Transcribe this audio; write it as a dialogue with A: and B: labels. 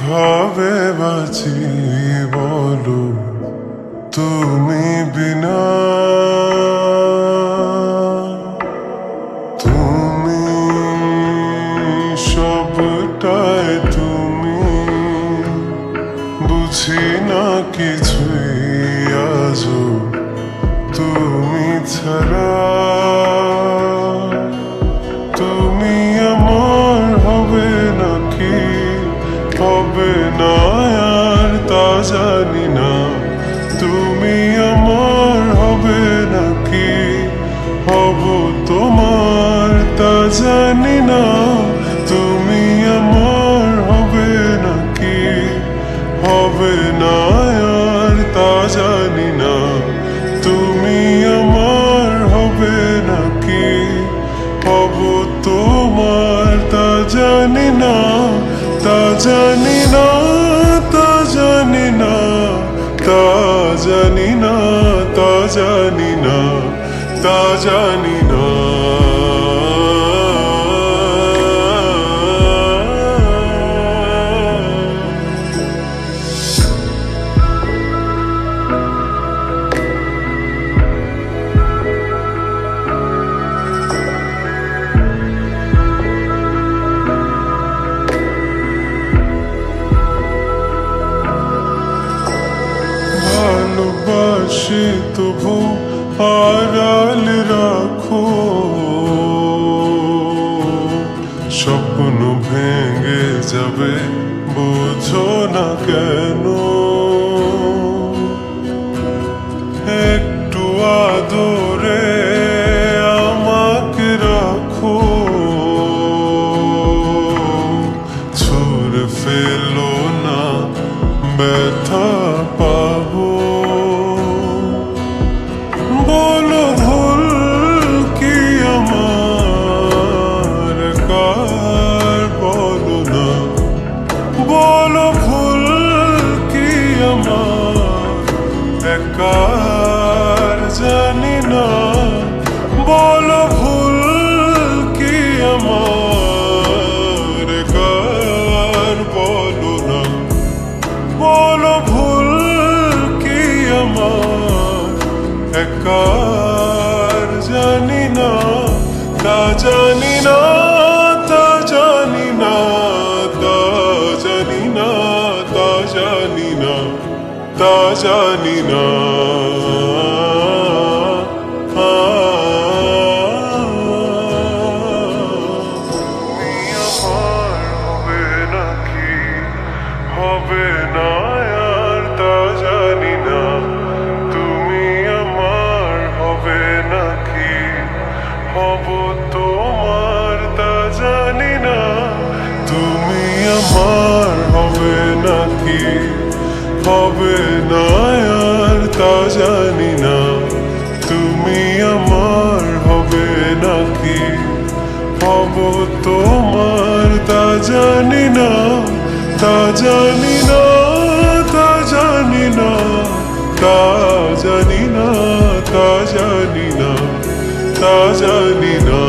A: কিভাবে বাঁচি বলো তুমি বিনা, তুমি সবটাই তুমি, বুঝি না কিছুই আজও তুমি ছাড়া। তুমি আমার হবে নাকি হবে না আর তা জানি না, তুমি আমার হবে নাকি হব তোমার তা জানি না, তুমি আমার হবে নাকি হবে না আর তা জানি না, তুমি আমার হবে নাকি হব তোমার তা জানি না, তা জানি না, তা জানি না, তা জানি না, তা জানি না, তা জানি না। ভালোবাসি তবু আড়াল রাখো, স্বপ্ন ভেঙে যাবে বোঝো না কেন, একটু আদরে আমাকে রাখো, ছুঁড়ে ফেলো না ব্যথা পাবো। বলো ভুল কি আমার কার বলো না, বলো ভুল কি আমার একার জানি না, বলো ভুল কি আমার একার বলো না, বলো ভুল কি আমার একার জানি না, তা জানি না, তা জানি না, তা জানি না, তা জানি না, তা জানি না। তুমি আমার হবে নাকি হবে না আর তা জানি না, তুমি আমার হবে নাকি হব তোমার তা জানি না, তুমি আমার হবে নাকি হবে না আর তা জানি না, তুমি আমার হবে নাকি হব তোমার তা জানি না, তা জানি না, তা জানি না, তা জানি না, তা জানি না, তা জানি না।